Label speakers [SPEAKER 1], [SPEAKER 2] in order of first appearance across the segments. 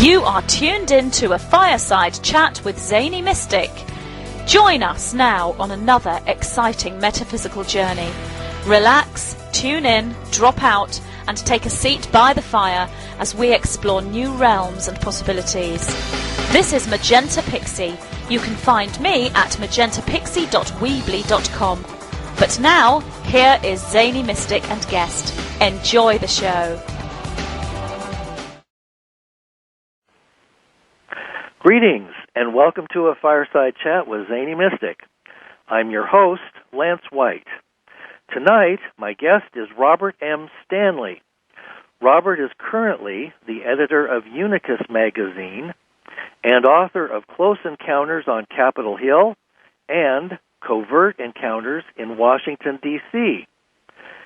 [SPEAKER 1] You are tuned in to a Fireside chat with Zany Mystic. Join us now on another exciting metaphysical journey. Relax, tune in, drop out, and take a seat by the fire as we explore new realms and possibilities. This is Magenta Pixie. You can find me at magentapixie.weebly.com. But now, here is Zany Mystic and guest. Enjoy the show.
[SPEAKER 2] Greetings, and welcome to a Fireside Chat with Zany Mystic. I'm your host, Lance White. Tonight, my guest is Robert M. Stanley. Robert is currently the editor of Unicus magazine and author of Close Encounters on Capitol Hill and Covert Encounters in Washington, D.C.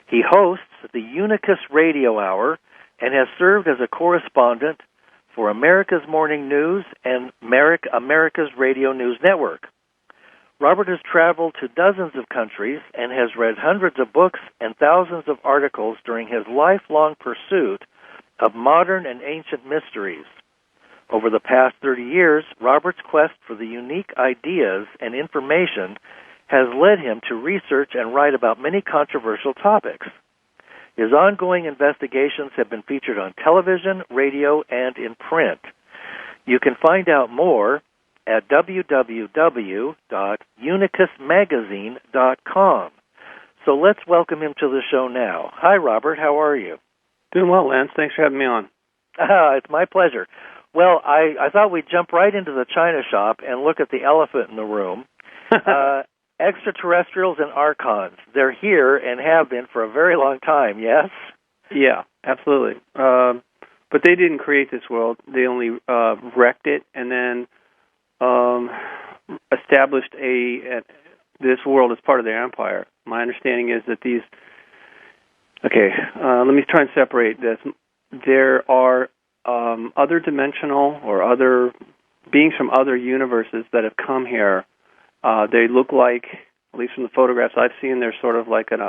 [SPEAKER 2] He hosts the Unicus Radio Hour and has served as a correspondent for America's Morning News and America's Radio News Network. Robert has traveled to dozens of countries and has read hundreds of books and thousands of articles during his lifelong pursuit of modern and ancient mysteries. Over the past 30 years, Robert's quest for the unique ideas and information has led him to research and write about many controversial topics. His ongoing investigations have been featured on television, radio, and in print. You can find out more at www.unicusmagazine.com. So let's welcome him to the show now. Hi, Robert. How are you?
[SPEAKER 3] Doing well, Lance. Thanks for having me on.
[SPEAKER 2] It's my pleasure. Well, I thought we'd jump right into the china shop and look at the elephant in the room. Extraterrestrials and Archons. They're here and have been for a very long time, yes?
[SPEAKER 3] Yeah, absolutely. But they didn't create this world. They only wrecked it and then established this world as part of their empire. My understanding is that these... Okay, let me try and separate this. There are other dimensional or other beings from other universes that have come here. They look like, at least from the photographs I've seen, they're sort of like an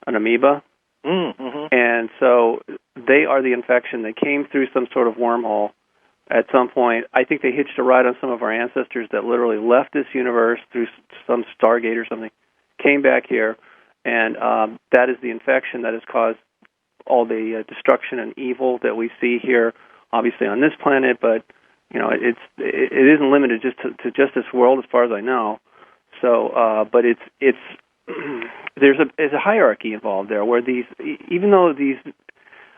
[SPEAKER 3] amoeba. Mm-hmm. And so they are the infection. They came through some sort of wormhole at some point. I think they hitched a ride on some of our ancestors that literally left this universe through some Stargate or something, came back here, and that is the infection that has caused all the destruction and evil that we see here, obviously on this planet, but you know, it isn't limited just to just this world, as far as I know. So, but it's there's a hierarchy involved there, where these, even though these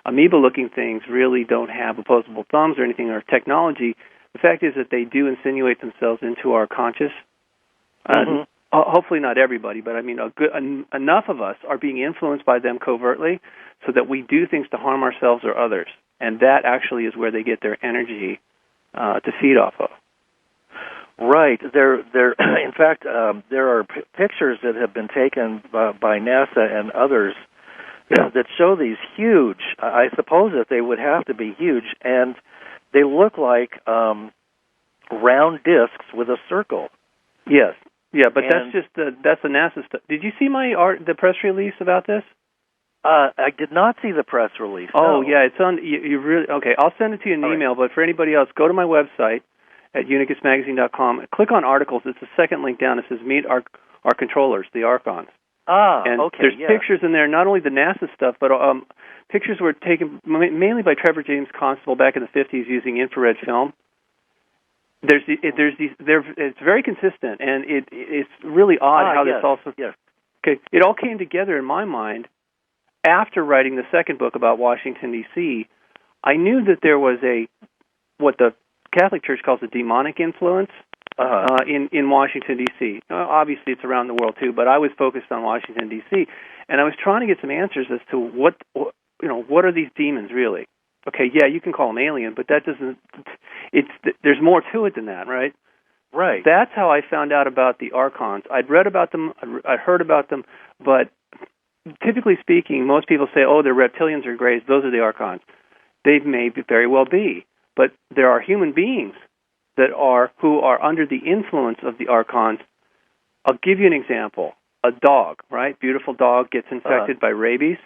[SPEAKER 3] amoeba-looking things really don't have opposable thumbs or anything or technology, the fact is that they do insinuate themselves into our conscious. Mm-hmm. Hopefully not everybody, but I mean, enough of us are being influenced by them covertly, so that we do things to harm ourselves or others, and that actually is where they get their energy to feed off of.
[SPEAKER 2] Right. In fact, there are pictures that have been taken by NASA and others that show these huge, I suppose that they would have to be huge, and they look like round discs with a circle.
[SPEAKER 3] Yes. Yeah, but that's the NASA stuff. Did you see the press release about this?
[SPEAKER 2] I did not see the press release.
[SPEAKER 3] Oh,
[SPEAKER 2] no.
[SPEAKER 3] Yeah, it's on. You really okay? I'll send it to you in an email. But for anybody else, go to my website at unicusmagazine.com. Click on articles. It's the second link down. It says "Meet our controllers, the Archons." And
[SPEAKER 2] okay.
[SPEAKER 3] There's pictures in there, not only the NASA stuff, but pictures were taken mainly by Trevor James Constable back in the 50s using infrared film. It's very consistent, and it's really odd how this also.
[SPEAKER 2] Yes.
[SPEAKER 3] Okay, it all came together in my mind. After writing the second book about Washington, D.C., I knew that there was what the Catholic Church calls a demonic influence in Washington, D.C. Obviously, it's around the world, too, but I was focused on Washington, D.C., and I was trying to get some answers as to what are these demons really? Okay, yeah, you can call them alien, but that doesn't... There's more to it than that, right?
[SPEAKER 2] Right.
[SPEAKER 3] That's how I found out about the Archons. I'd read about them, I'd heard about them, but... Typically speaking, most people say, oh, they're reptilians or greys. Those are the Archons. They may very well be. But there are human beings who are under the influence of the Archons. I'll give you an example. A dog, right? Beautiful dog gets infected by rabies.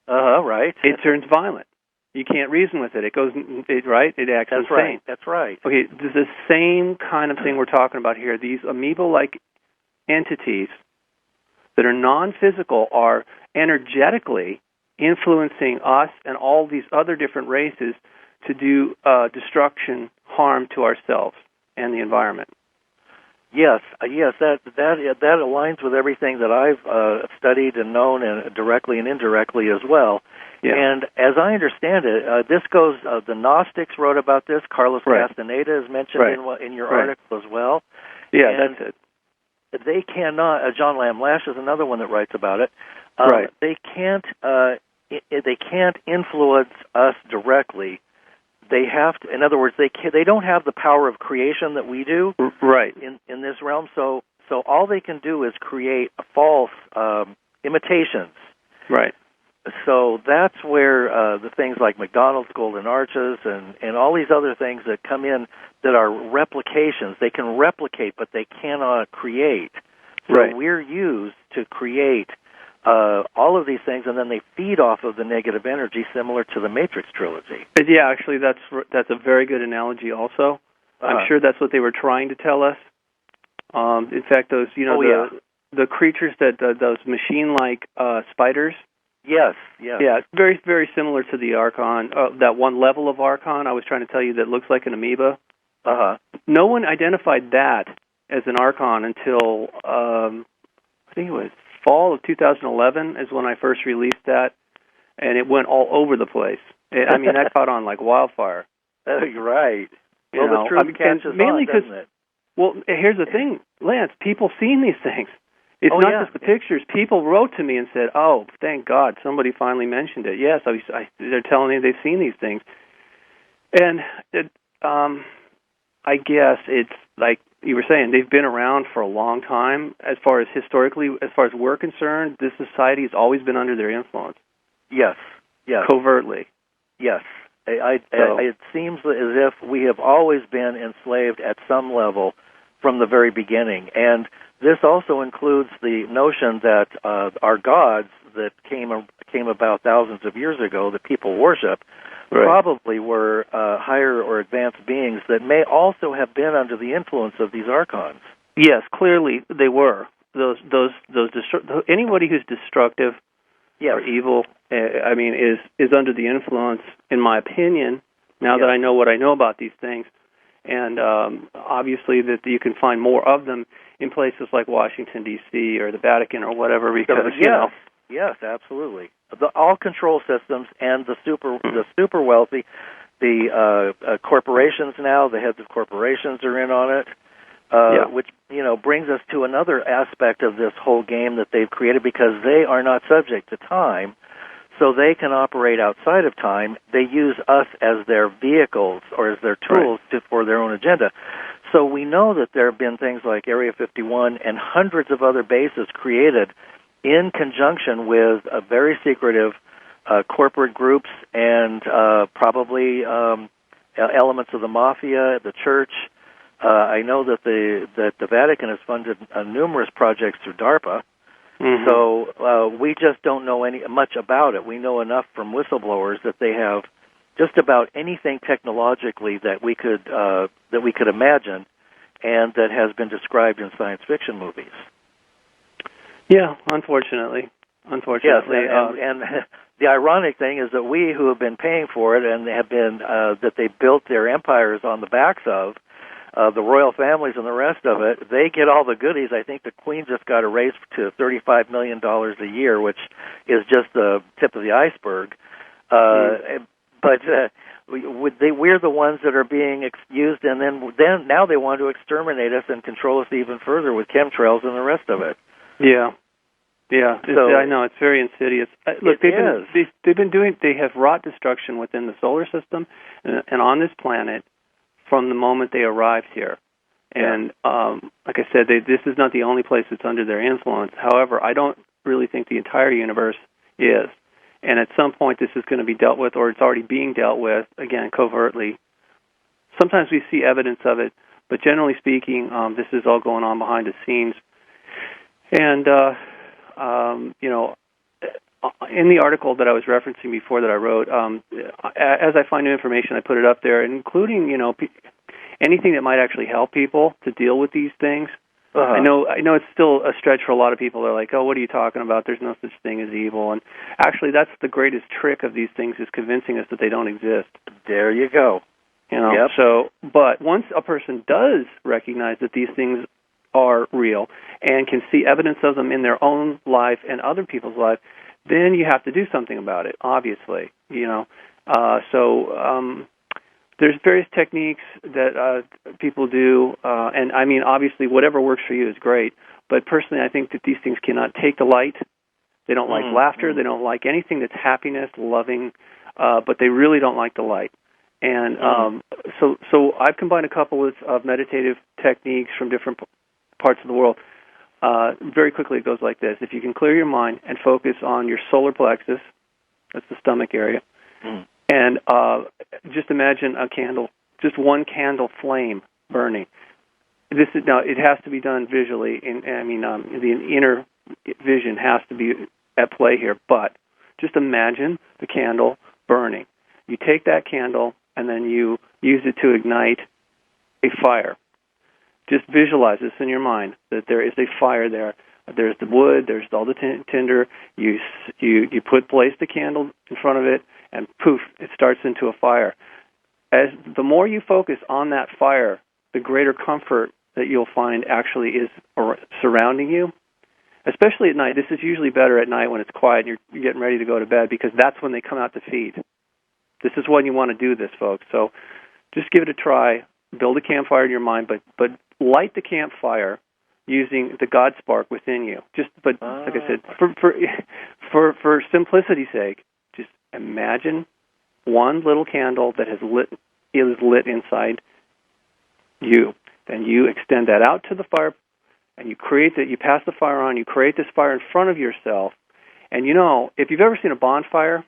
[SPEAKER 2] Right.
[SPEAKER 3] It turns violent. You can't reason with it. It goes, right? It acts
[SPEAKER 2] That's
[SPEAKER 3] insane.
[SPEAKER 2] right. That's right.
[SPEAKER 3] Okay, the same kind of thing we're talking about here. These amoeba-like entities that are non-physical are energetically influencing us and all these other different races to do destruction, harm to ourselves and the environment.
[SPEAKER 2] Yes, that aligns with everything that I've studied and known, and directly and indirectly as well.
[SPEAKER 3] Yeah.
[SPEAKER 2] And as I understand it, this goes. The Gnostics wrote about this. Carlos Castaneda is mentioned in your article as well.
[SPEAKER 3] Yeah,
[SPEAKER 2] and
[SPEAKER 3] that's it.
[SPEAKER 2] They cannot. John Lamb Lash is another one that writes about it. They can't. They can't influence us directly. They have to. In other words, they don't have the power of creation that we do.
[SPEAKER 3] Right.
[SPEAKER 2] In this realm, so all they can do is create false imitations.
[SPEAKER 3] Right.
[SPEAKER 2] So that's where the things like McDonald's Golden Arches and all these other things that come in that are replications. They can replicate, but they cannot create. So we're used to create all of these things, and then they feed off of the negative energy, similar to the Matrix trilogy.
[SPEAKER 3] Yeah, actually, that's a very good analogy. Also, I'm sure that's what they were trying to tell us. In fact, those the creatures that those machine-like spiders.
[SPEAKER 2] Yes.
[SPEAKER 3] Yeah, it's very, very similar to the Archon. That one level of Archon I was trying to tell you that looks like an amoeba. No one identified that as an Archon until I think it was fall of 2011 is when I first released that, and it went all over the place. I mean, that caught on like wildfire.
[SPEAKER 2] You're right. Well, the truth catches
[SPEAKER 3] mainly
[SPEAKER 2] on, doesn't it?
[SPEAKER 3] Well, here's the thing, Lance. People seen these things. It's not just the pictures. People wrote to me and said, "Oh, thank God, somebody finally mentioned it." Yes, they're telling me they've seen these things, and I guess it's like you were saying, they've been around for a long time. As far as historically, as far as we're concerned, this society has always been under their influence.
[SPEAKER 2] Yes.
[SPEAKER 3] Covertly.
[SPEAKER 2] Yes. It seems as if we have always been enslaved at some level from the very beginning. And this also includes the notion that our gods that came about thousands of years ago that people worship probably were higher or advanced beings that may also have been under the influence of these Archons.
[SPEAKER 3] Yes, clearly they were. Anybody who's destructive or evil, I mean, is under the influence, in my opinion, now that I know what I know about these things. And obviously that you can find more of them in places like Washington, D.C. or the Vatican or whatever, because,
[SPEAKER 2] Yes, absolutely. All control systems and the super wealthy, the corporations now, the heads of corporations are in on it, which brings us to another aspect of this whole game that they've created, because they are not subject to time, so they can operate outside of time. They use us as their vehicles or as their tools for their own agenda. So we know that there have been things like Area 51 and hundreds of other bases created in conjunction with very secretive corporate groups and probably elements of the mafia, the church. I know that the Vatican has funded numerous projects through DARPA. Mm-hmm. So we just don't know much about it. We know enough from whistleblowers that they have just about anything technologically that we could imagine, and that has been described in science fiction movies.
[SPEAKER 3] Yeah, unfortunately.
[SPEAKER 2] Yes, and the ironic thing is that we, who have been paying for it and have been that they built their empires on the backs of the royal families and the rest of it, they get all the goodies. I think the Queen just got a raise to $35 million a year, which is just the tip of the iceberg. But we're the ones that are being used, and then now they want to exterminate us and control us even further with chemtrails and the rest of it.
[SPEAKER 3] Yeah. So, I know, it's very insidious. Look, they have wrought destruction within the solar system and on this planet from the moment they arrived here. And like I said, this is not the only place that's under their influence. However, I don't really think the entire universe is. And at some point this is going to be dealt with, or it's already being dealt with, again, covertly. Sometimes we see evidence of it, but generally speaking, this is all going on behind the scenes. And, in the article that I was referencing before that I wrote, as I find new information, I put it up there, including anything that might actually help people to deal with these things. Uh-huh. I know it's still a stretch for a lot of people. They're like, "Oh, what are you talking about? There's no such thing as evil." And actually, that's the greatest trick of these things, is convincing us that they don't exist.
[SPEAKER 2] There you go.
[SPEAKER 3] Yep. So, but once a person does recognize that these things are real and can see evidence of them in their own life and other people's life, then you have to do something about it, obviously. There's various techniques that people do, and I mean, obviously, whatever works for you is great, but personally, I think that these things cannot take the light. They don't like laughter. They don't like anything that's happiness, loving, but they really don't like the light. And so I've combined a couple of meditative techniques from different parts of the world. Very quickly, it goes like this. If you can clear your mind and focus on your solar plexus, that's the stomach area, and just imagine a candle, just one candle flame burning. Now, it has to be done visually. The inner vision has to be at play here, but just imagine the candle burning. You take that candle, and then you use it to ignite a fire. Just visualize this in your mind, that there is a fire there. There's the wood, there's all the tinder. You place the candle in front of it, and poof, it starts into a fire. As the more you focus on that fire, the greater comfort that you'll find actually is surrounding you. Especially at night. This is usually better at night when it's quiet and you're getting ready to go to bed, because that's when they come out to feed. This is when you want to do this, folks. So just give it a try. Build a campfire in your mind, but light the campfire using the God spark within you. Like I said, for simplicity's sake, just imagine one little candle that is lit inside you. Then you extend that out to the fire, and you pass the fire on. You create this fire in front of yourself. And if you've ever seen a bonfire,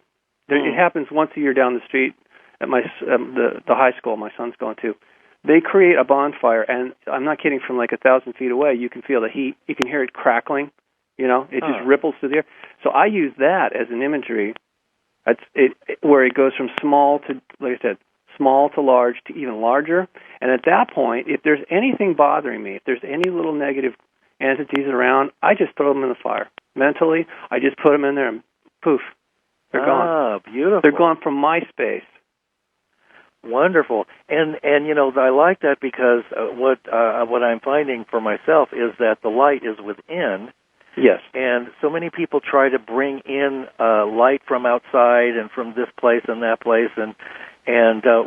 [SPEAKER 3] it happens once a year down the street at the high school my son's going to. They create a bonfire, and I'm not kidding, from like 1,000 feet away, you can feel the heat. You can hear it crackling. It just ripples through the air. So I use that as an imagery. Where it goes from small to, like I said, small to large to even larger. And at that point, if there's anything bothering me, if there's any little negative entities around, I just throw them in the fire. Mentally, I just put them in there, and poof, they're gone.
[SPEAKER 2] Beautiful.
[SPEAKER 3] They're gone from my space.
[SPEAKER 2] Wonderful, and I like that, because what I'm finding for myself is that the light is within.
[SPEAKER 3] Yes.
[SPEAKER 2] And so many people try to bring in light from outside and from this place and that place, and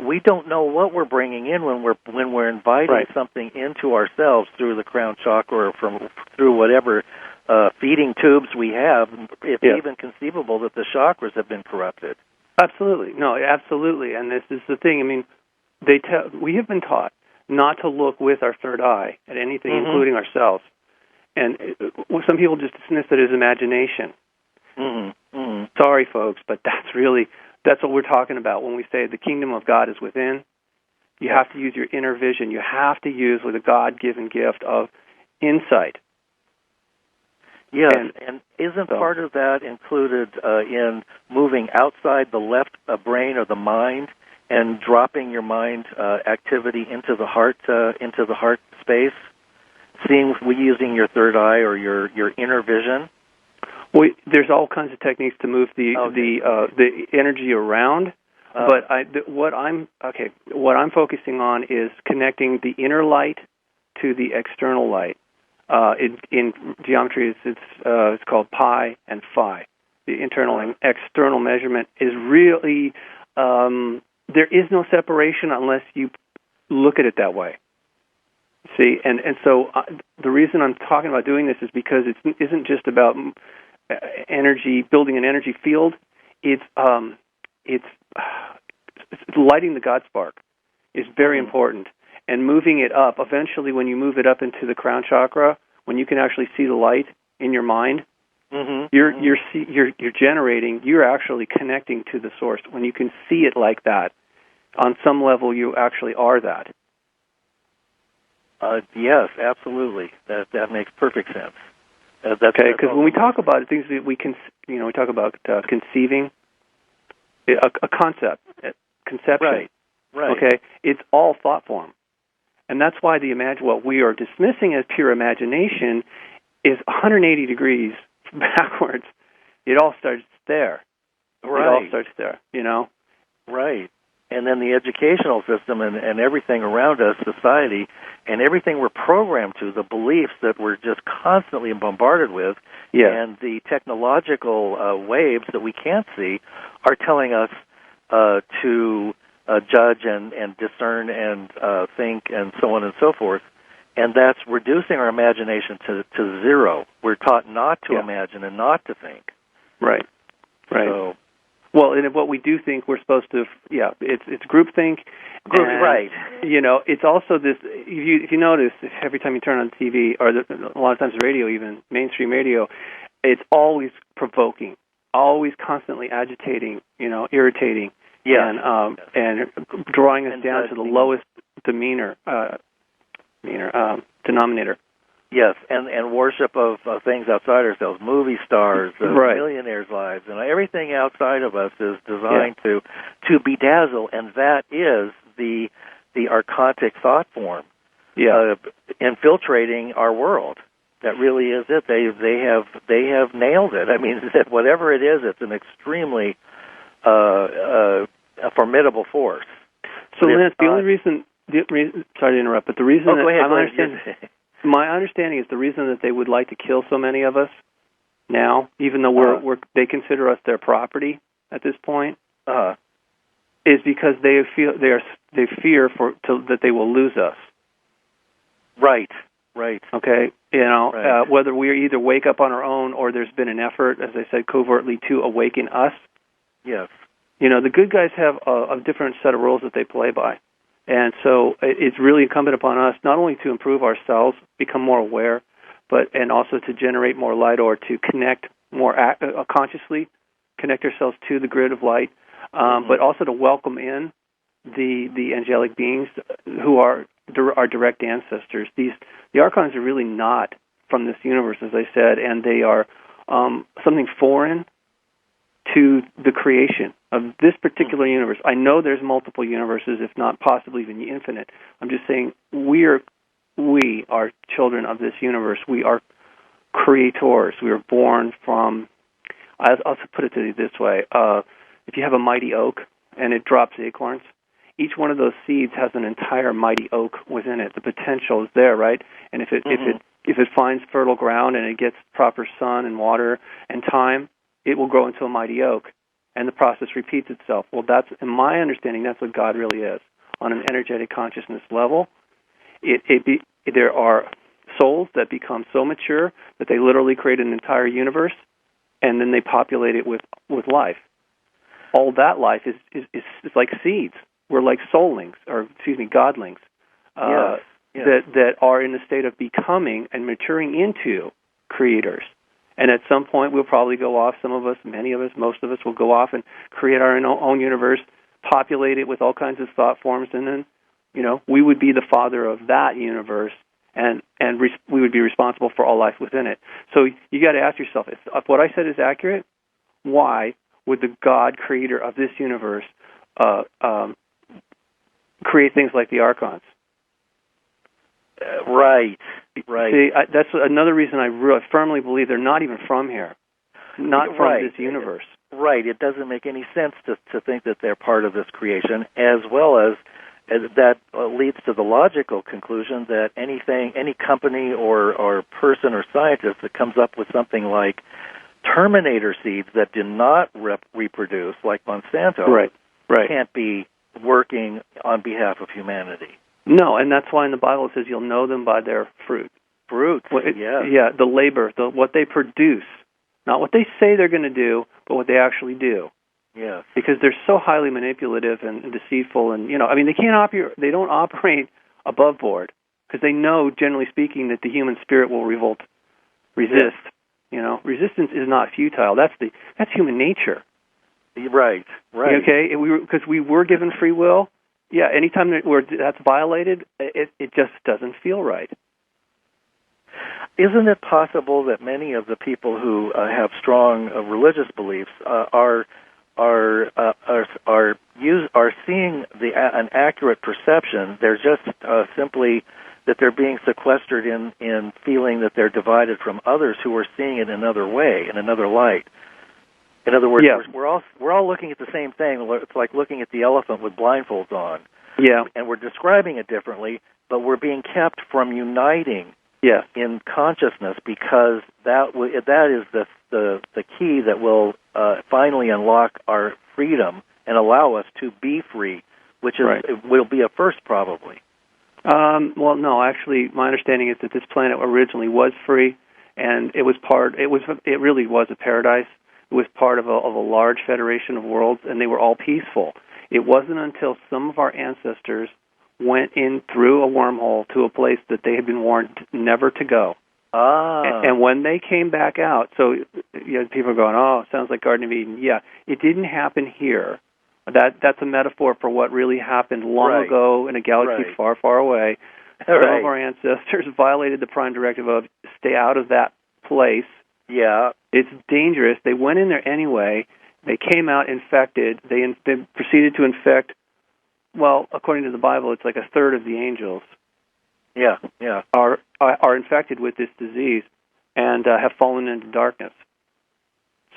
[SPEAKER 2] we don't know what we're bringing in when we're inviting something into ourselves through the crown chakra, or through whatever feeding tubes we have. It's even conceivable that the chakras have been corrupted.
[SPEAKER 3] Absolutely. No, absolutely. And this is the thing. I mean, we have been taught not to look with our third eye at anything, including ourselves. And some people just dismiss it as imagination. Sorry, folks, but that's what we're talking about when we say the kingdom of God is within. You have to use your inner vision. You have to use the God-given gift of insight.
[SPEAKER 2] Yes, and isn't part of that included in moving outside the left brain or the mind and dropping your mind activity into the heart space, using your third eye or your inner vision?
[SPEAKER 3] Well, there's all kinds of techniques to move the energy around, but what I'm focusing on is connecting the inner light to the external light. In geometry, it's called pi and phi. The internal and external measurement is really there is no separation unless you look at it that way. See, and so the reason I'm talking about doing this is because it isn't just about energy, building an energy field. It's lighting the God spark is very important. And moving it up, eventually when you move it up into the crown chakra, when you can actually see the light in your mind, you're generating, you're actually connecting to the source. When you can see it like that, on some level you actually are that.
[SPEAKER 2] Yes, absolutely. That makes perfect sense.
[SPEAKER 3] Okay, because when we talk about it, things that we can, we talk about conceiving a concept, conception.
[SPEAKER 2] Right.
[SPEAKER 3] Okay, it's all thought form, and that's why what we are dismissing as pure imagination is 180 degrees backwards. It all starts there.
[SPEAKER 2] Right.
[SPEAKER 3] It all starts there.
[SPEAKER 2] Right. And then the educational system and everything around us, society, and everything we're programmed to, the beliefs that we're just constantly bombarded with, and the technological waves that we can't see are telling us to judge and discern and think and so on and so forth. And that's reducing our imagination to zero. We're taught not to imagine and not to think.
[SPEAKER 3] Right.
[SPEAKER 2] So,
[SPEAKER 3] well, and what we do think we're supposed to, it's groupthink.
[SPEAKER 2] Right.
[SPEAKER 3] It's also this, if you notice, every time you turn on TV, or a lot of times radio, even mainstream radio, it's always provoking, always constantly agitating, irritating, and drawing us down to the lowest denominator.
[SPEAKER 2] Yes, and worship of things outside ourselves, movie stars, millionaires' lives, and everything outside of us is designed to bedazzle, and that is the archontic thought form infiltrating our world. That really is it. They have nailed it. I mean, whatever it is, it's an extremely a formidable force.
[SPEAKER 3] So, Lance, the only reason, sorry to interrupt, but the reason my understanding is the reason that they would like to kill so many of us now, even though they consider us their property at this point, is because they fear that they will lose us.
[SPEAKER 2] Right.
[SPEAKER 3] Okay, whether we either wake up on our own or there's been an effort, as I said, covertly to awaken us.
[SPEAKER 2] Yes.
[SPEAKER 3] The good guys have a different set of rules that they play by. And so it's really incumbent upon us not only to improve ourselves, become more aware, and also to generate more light or to connect more consciously, connect ourselves to the grid of light, but also to welcome in the angelic beings who are our direct ancestors. The Archons are really not from this universe, as I said, and they are something foreign to the creation of this particular universe. I know there's multiple universes, if not possibly even infinite. I'm just saying we are children of this universe. We are creators. We are born from, I'll put it to you this way. If you have a mighty oak and it drops acorns, each one of those seeds has an entire mighty oak within it. The potential is there, right? And if it finds fertile ground and it gets proper sun and water and time, it will grow into a mighty oak, and the process repeats itself. Well, that's, in my understanding, that's what God really is. On an energetic consciousness level, there are souls that become so mature that they literally create an entire universe, and then they populate it with life. All that life is like seeds. We're like soulings, or godlings, that are in the state of becoming and maturing into creators. And at some point, we'll probably go off, some of us, many of us, most of us will go off and create our own universe, populate it with all kinds of thought forms, and then, we would be the father of that universe, and we would be responsible for all life within it. So you got to ask yourself, if what I said is accurate, why would the God creator of this universe create things like the Archons?
[SPEAKER 2] Right.
[SPEAKER 3] See, that's another reason I firmly believe they're not even from here, not from this universe.
[SPEAKER 2] Right. It doesn't make any sense to think that they're part of this creation, as well as that leads to the logical conclusion that any company or person or scientist that comes up with something like Terminator seeds that do not reproduce, like Monsanto, can't be working on behalf of humanity.
[SPEAKER 3] No, and that's why in the Bible it says you'll know them by their fruit. Yeah, the labor, what they produce. Not what they say they're going to do, but what they actually do.
[SPEAKER 2] Yes.
[SPEAKER 3] Because they're so highly manipulative and deceitful, and they don't operate above board because they know, generally speaking, that the human spirit will resist.
[SPEAKER 2] Yes.
[SPEAKER 3] Resistance is not futile. That's human nature.
[SPEAKER 2] Right.
[SPEAKER 3] Okay, because we were given free will. Yeah, anytime that's violated, it just doesn't feel right.
[SPEAKER 2] Isn't it possible that many of the people who have strong religious beliefs are seeing an accurate perception? They're just simply that they're being sequestered in feeling that they're divided from others who are seeing it another way, in another light. In other words, we're all looking at the same thing. It's like looking at the elephant with blindfolds on.
[SPEAKER 3] Yeah. And
[SPEAKER 2] we're describing it differently, but we're being kept from uniting in consciousness, because that is the key that will finally unlock our freedom and allow us to be free, which will be a first probably.
[SPEAKER 3] Well, no, actually, my understanding is that this planet originally was free, and it really was a paradise. It was part of a large federation of worlds, and they were all peaceful. It wasn't until some of our ancestors went in through a wormhole to a place that they had been warned never to go. And when they came back out, so people are going, oh, it sounds like Garden of Eden. Yeah, it didn't happen here. That's a metaphor for what really happened long ago in a galaxy far, far away. Some of our ancestors violated the prime directive of stay out of that place.
[SPEAKER 2] Yeah.
[SPEAKER 3] It's dangerous. They went in there anyway. They came out infected. They proceeded to infect, well, according to the Bible, it's like a third of the angels.
[SPEAKER 2] Yeah.
[SPEAKER 3] Are infected with this disease and have fallen into darkness.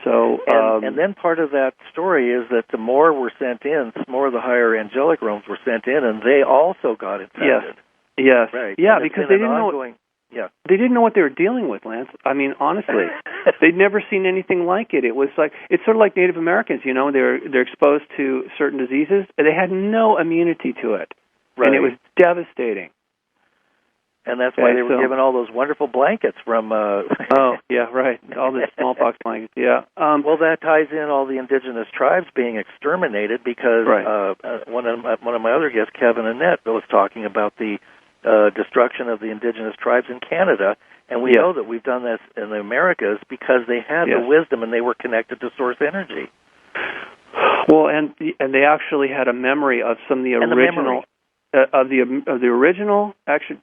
[SPEAKER 3] So,
[SPEAKER 2] and then part of that story is that the more were sent in, the more of the higher angelic realms were sent in, and they also got infected.
[SPEAKER 3] Yes.
[SPEAKER 2] Right.
[SPEAKER 3] Yeah, because they didn't know. They didn't know what they were dealing with, Lance. I mean, honestly, they'd never seen anything like it. It was like it's sort of like Native Americans. They're exposed to certain diseases, and they had no immunity to it, and it was devastating.
[SPEAKER 2] And that's why they were given all those wonderful blankets from...
[SPEAKER 3] oh, yeah, right. All the smallpox blankets, yeah.
[SPEAKER 2] Well, that ties in all the indigenous tribes being exterminated because one of my other guests, Kevin Annette, was talking about the destruction of the indigenous tribes in Canada, and we know that we've done this in the Americas because they had the wisdom and they were connected to source energy.
[SPEAKER 3] Well, and they actually had a memory of some of the original... Of the original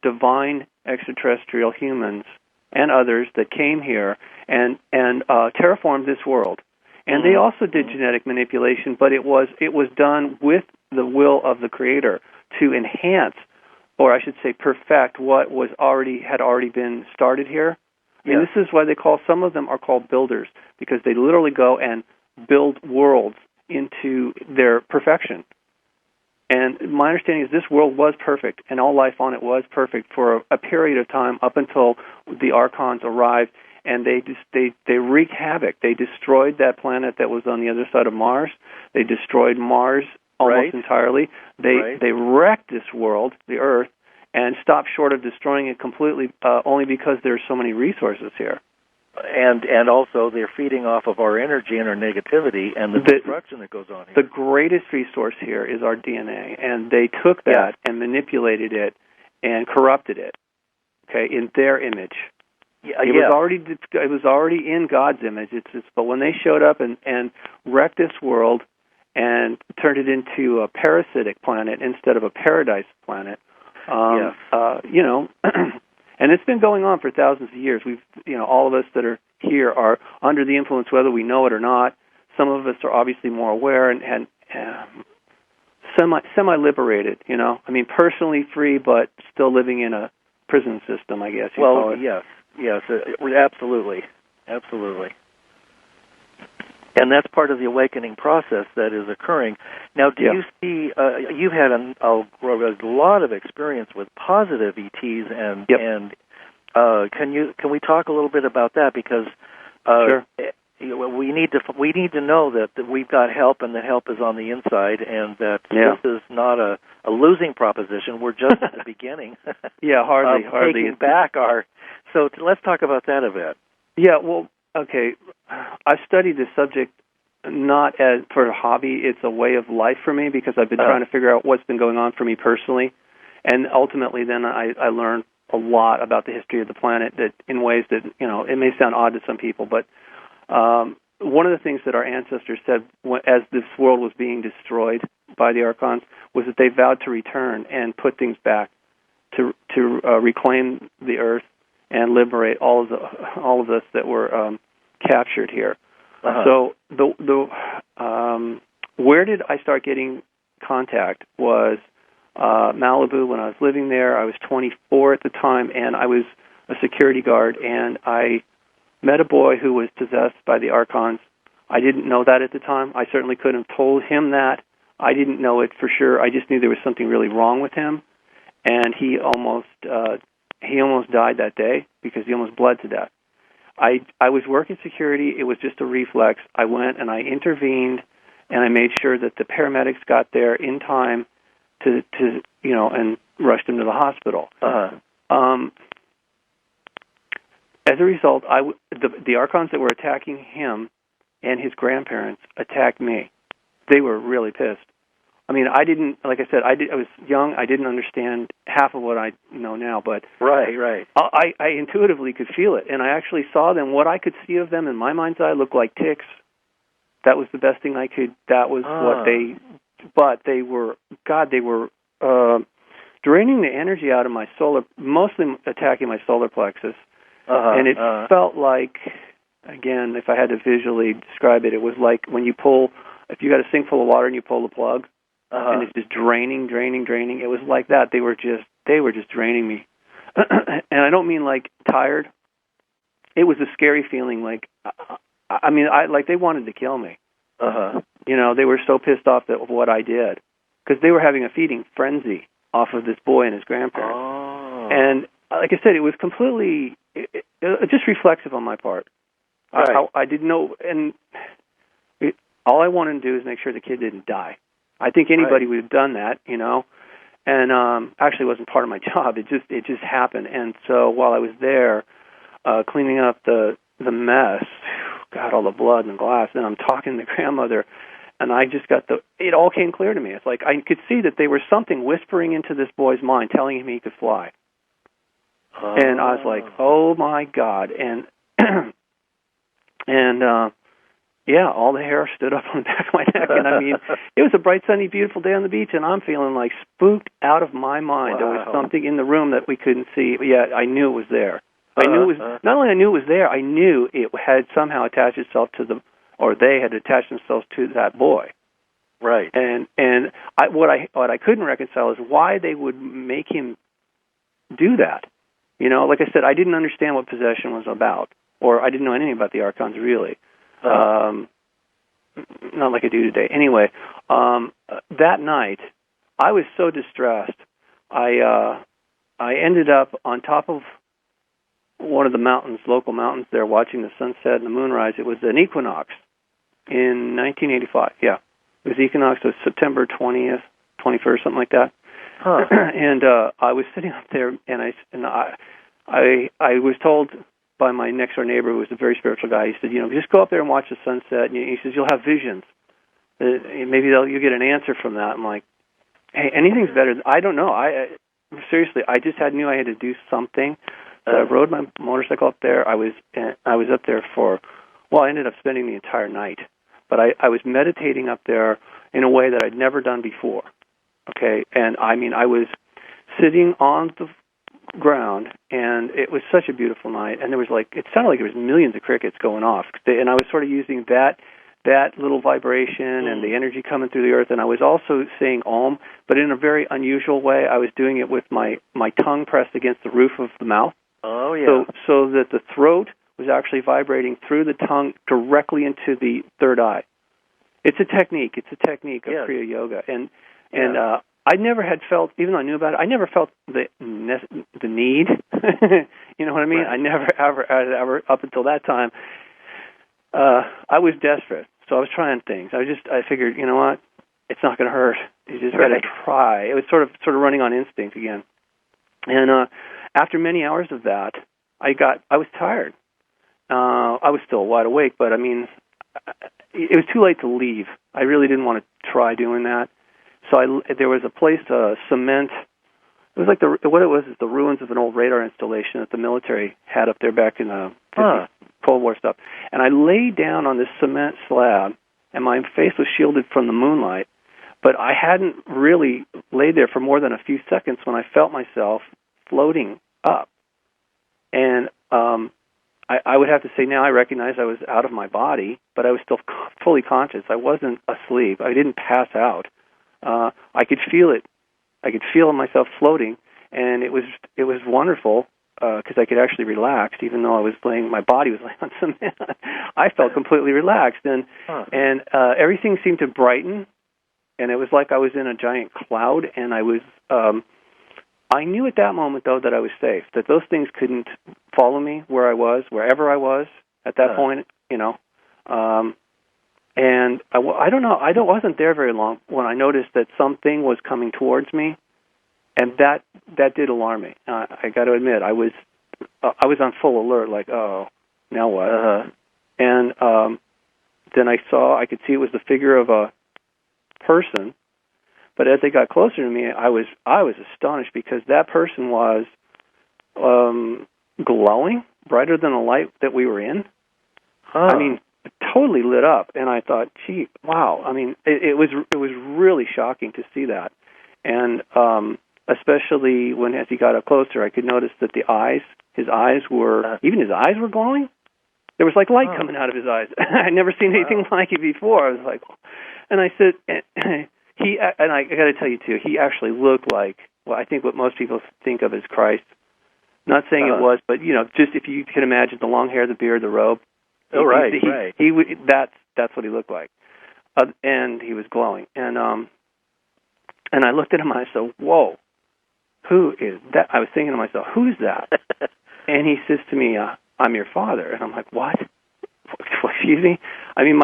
[SPEAKER 3] divine extraterrestrial humans and others that came here and terraformed this world, and they also did genetic manipulation, but it was done with the will of the Creator to enhance, or I should say, perfect what had already been started here. I mean, this is why some of them are called builders, because they literally go and build worlds into their perfection. And my understanding is this world was perfect, and all life on it was perfect for a period of time up until the Archons arrived, and they wreaked havoc. They destroyed that planet that was on the other side of Mars. They destroyed Mars almost entirely. They wrecked this world, the Earth, and stopped short of destroying it completely, only because there's so many resources here.
[SPEAKER 2] And also they're feeding off of our energy and our negativity and the destruction that goes on here.
[SPEAKER 3] The greatest resource here is our DNA, and they took that and manipulated it and corrupted it, in their image. It was already in God's image. But when they showed up and wrecked this world and turned it into a parasitic planet instead of a paradise planet, and it's been going on for thousands of years. All of us that are here are under the influence, whether we know it or not. Some of us are obviously more aware and semi-liberated. I mean, personally free, but still living in a prison system, I guess. Call it.
[SPEAKER 2] Yes, absolutely. And that's part of the awakening process that is occurring. Now, do you see, you've had a lot of experience with positive ETs, and can we talk a little bit about that? Because we need to know that we've got help, and that help is on the inside, and that this is not a losing proposition. We're just at the beginning.
[SPEAKER 3] Hardly.
[SPEAKER 2] Taking back So let's talk about that a bit.
[SPEAKER 3] Yeah, well, okay. I've studied this subject not as for a hobby. It's a way of life for me, because I've been trying to figure out what's been going on for me personally. And ultimately then I learned a lot about the history of the planet that in ways that, it may sound odd to some people, but one of the things that our ancestors said as this world was being destroyed by the Archons was that they vowed to return and put things back to reclaim the earth and liberate all of us that were captured here. So where did I start getting contact was Malibu. When I was living there, I was 24 at the time, and I was a security guard, and I met a boy who was possessed by the Archons. I didn't know that at the time. I certainly couldn't have told him that. I didn't know it for sure. I just knew there was something really wrong with him, and he almost died that day because he almost bled to death. I was working security. It was just a reflex. I went and I intervened, and I made sure that the paramedics got there in time to and rushed him to the hospital. As a result, the Archons that were attacking him and his grandparents attacked me. They were really pissed. I mean, I didn't, like I said, I was young. I didn't understand half of what I know now, but
[SPEAKER 2] right.
[SPEAKER 3] I intuitively could feel it, and I actually saw them. What I could see of them in my mind's eye looked like ticks. That was the best thing I could. That was what they. But they were draining the energy out of my mostly attacking my solar plexus, and it felt like, again, if I had to visually describe it, it was like when you pull. If you got a sink full of water and you pull the plug, and it's just draining. It was like that. They were just draining me, and I don't mean like tired. It was a scary feeling. Like, like they wanted to kill me. They were so pissed off of what I did because they were having a feeding frenzy off of this boy and his grandparents. And like I said, it was completely just reflexive on my part.
[SPEAKER 2] Right.
[SPEAKER 3] I didn't know, and all I wanted to do is make sure the kid didn't die. I think anybody would have done that, and actually it wasn't part of my job. It just happened. And so while I was there cleaning up the mess, got all the blood and glass, and I'm talking to the grandmother, and I just got it all came clear to me. It's like I could see that there was something whispering into this boy's mind, telling him he could fly. And I was like, oh my God. And all the hair stood up on the back of my neck. And I mean, it was a bright, sunny, beautiful day on the beach, and I'm feeling like spooked out of my mind.
[SPEAKER 2] Wow.
[SPEAKER 3] There was something in the room that we couldn't see, yet I knew it was there. I knew it was, not only I knew it was there, I knew it had somehow attached itself to or they had attached themselves to that boy.
[SPEAKER 2] Right.
[SPEAKER 3] And what I couldn't reconcile is why they would make him do that. Like I said, I didn't understand what possession was about, or I didn't know anything about the Archons really. Not like I do today. Anyway, that night, I was so distressed. I ended up on top of one of the mountains, local mountains there, watching the sunset and the moonrise. It was an equinox in 1985. Yeah, it was equinox. It was September 20th, 21st, something like that. And I was sitting up there, and I was told by my next door neighbor, who was a very spiritual guy. He said, just go up there and watch the sunset. And he says, you'll have visions. Maybe you'll get an answer from that. I'm like, hey, anything's better. I don't know. Seriously, I just knew I had to do something. So I rode my motorcycle up there. I was up there I ended up spending the entire night. But I was meditating up there in a way that I'd never done before. Okay, and I mean, I was sitting on the ground, and it was such a beautiful night, and it sounded like there was millions of crickets going off, and I was sort of using that little vibration and the energy coming through the earth, and I was also saying Om, but in a very unusual way. I was doing it with my tongue pressed against the roof of the mouth.
[SPEAKER 2] Oh, yeah.
[SPEAKER 3] So that the throat was actually vibrating through the tongue directly into the third eye. It's a technique. It's a technique of Kriya Yoga, and I never had felt, even though I knew about it, I never felt the need. You know what I mean? Right. I never, ever, up until that time, I was desperate. So I was trying things. I figured, you know what? It's not going to hurt. You just got to try. It was sort of running on instinct again. And after many hours of that, I was tired. I was still wide awake, but I mean, it was too late to leave. I really didn't want to try doing that. So there was a place, cement. It was like what it was is the ruins of an old radar installation that the military had up there back in the Cold War stuff. And I lay down on this cement slab, and my face was shielded from the moonlight. But I hadn't really laid there for more than a few seconds when I felt myself floating up. And I would have to say now I recognize I was out of my body, but I was still fully conscious. I wasn't asleep. I didn't pass out. I could feel it. I could feel myself floating, and it was wonderful because I could actually relax, even though my body was laying on cement. I felt completely relaxed, and everything seemed to brighten, and it was like I was in a giant cloud, and I knew at that moment, though, that I was safe, that those things couldn't follow me wherever I was at that point, you know. And I don't know, I wasn't there very long when I noticed that something was coming towards me, and that did alarm me. I got to admit, I was on full alert, like, oh, now what? And then I could see it was the figure of a person. But as they got closer to me, I was astonished because that person was glowing brighter than the light that we were in. I mean, totally lit up. And I thought, gee, wow. I mean, it was really shocking to see that. And especially as he got up closer, I could notice that his eyes were glowing. There was like light coming out of his eyes. I'd never seen anything like it before. I was like, and I said, and I got to tell you too, he actually looked like, well, I think what most people think of as Christ. Not saying it was, but just if you can imagine the long hair, the beard, the robe.
[SPEAKER 2] Oh, right.
[SPEAKER 3] That's what he looked like, and he was glowing. And I looked at him and I said, "Whoa, who is that?" I was thinking to myself, "Who's that?" And he says to me, "I'm your father." And I'm like, "What? Excuse me?" I mean,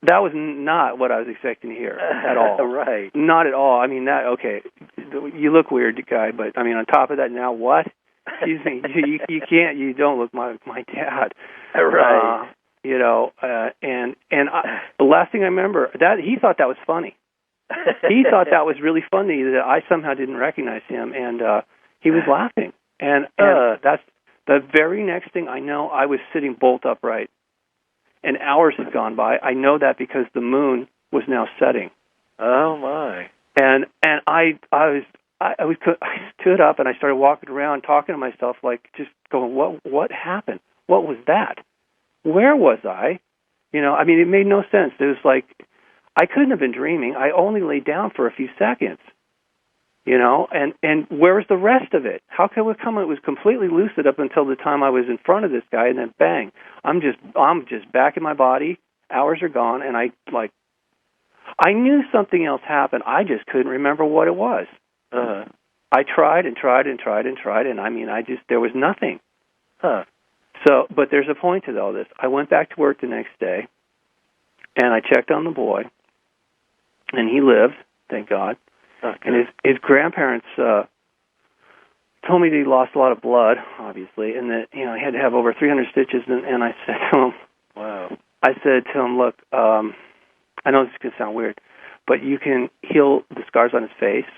[SPEAKER 3] that was not what I was expecting to hear at all.
[SPEAKER 2] Right.
[SPEAKER 3] Not at all. I mean, okay, you look weird, guy, but I mean, on top of that, now what? Excuse me, you don't look my dad.
[SPEAKER 2] Right.
[SPEAKER 3] And the last thing I remember, that he thought that was funny. He thought that was really funny that I somehow didn't recognize him, and he was laughing. And that's the very next thing I know, I was sitting bolt upright. And hours had gone by. I know that because the moon was now setting.
[SPEAKER 2] Oh my!
[SPEAKER 3] And I stood up and I started walking around, talking to myself, like just going, what happened? What was that? Where was I? I mean, it made no sense. It was like I couldn't have been dreaming. I only lay down for a few seconds. And where was the rest of it? How come it was completely lucid up until the time I was in front of this guy, and then bang, I'm just back in my body. Hours are gone, and I knew something else happened. I just couldn't remember what it was. I tried and tried and tried and tried, and I mean, there was nothing. So, but there's a point to all this. I went back to work the next day, and I checked on the boy, and he lived, thank God. Okay. And his grandparents told me that he lost a lot of blood, obviously, and that he had to have over 300 stitches. And I said to him,
[SPEAKER 2] "Wow!"
[SPEAKER 3] I said to him, "Look, I know this is going to sound weird, but you can heal the scars on his face,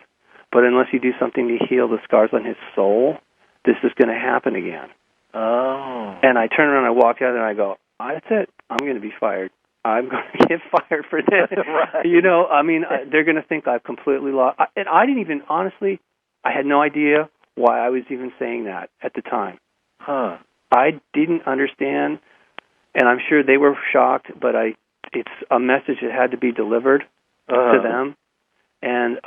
[SPEAKER 3] but unless you do something to heal the scars on his soul, this is going to happen again."
[SPEAKER 2] Oh.
[SPEAKER 3] And I turned around, and I walked out, and I go, "That's it. I'm going to be fired. I'm going to get fired for this."
[SPEAKER 2] Right.
[SPEAKER 3] I mean, they're going to think I've completely lost. And I didn't even, honestly, I had no idea why I was even saying that at the time. I didn't understand, and I'm sure they were shocked, but it's a message that had to be delivered to them. And,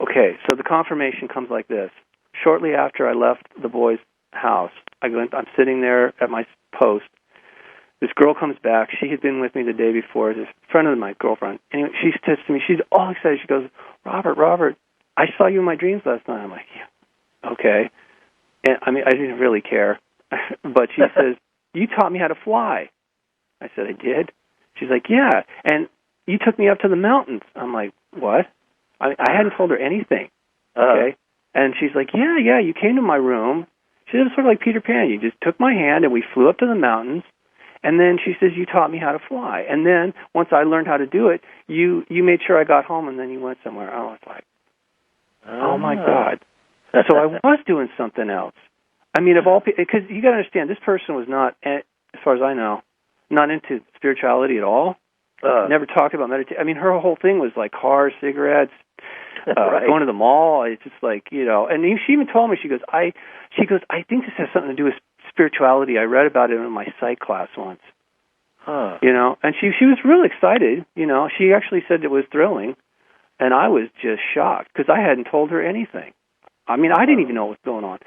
[SPEAKER 3] okay, so the confirmation comes like this. Shortly after I left the boy's house, I'm sitting there at my post. This girl comes back. She had been with me the day before. This friend of my girlfriend. Anyway, she says to me, she's all excited. She goes, Robert, I saw you in my dreams last night. I'm like, yeah, okay. And I mean, I didn't really care. But she says, you taught me how to fly. I said, I did? She's like, yeah. And you took me up to the mountains. I'm like, what? I hadn't told her anything. Okay. And she's like, yeah, you came to my room. She said, it was sort of like Peter Pan. You just took my hand and we flew up to the mountains. And then she says, you taught me how to fly. And then once I learned how to do it, you made sure I got home, and then you went somewhere. I was like, oh, my God. So I was doing something else. I mean, of all people, because you got to understand, this person was not, as far as I know, not into spirituality at all. Never talked about meditation. I mean, her whole thing was like cars, cigarettes,
[SPEAKER 2] Right.
[SPEAKER 3] going to the mall. It's just like, and she even told me, she goes, I think this has something to do with spirituality. I read about it in my psych class once.
[SPEAKER 2] Huh.
[SPEAKER 3] And she was real excited. She actually said it was thrilling, and I was just shocked because I hadn't told her anything. I mean, I didn't even know what was going on.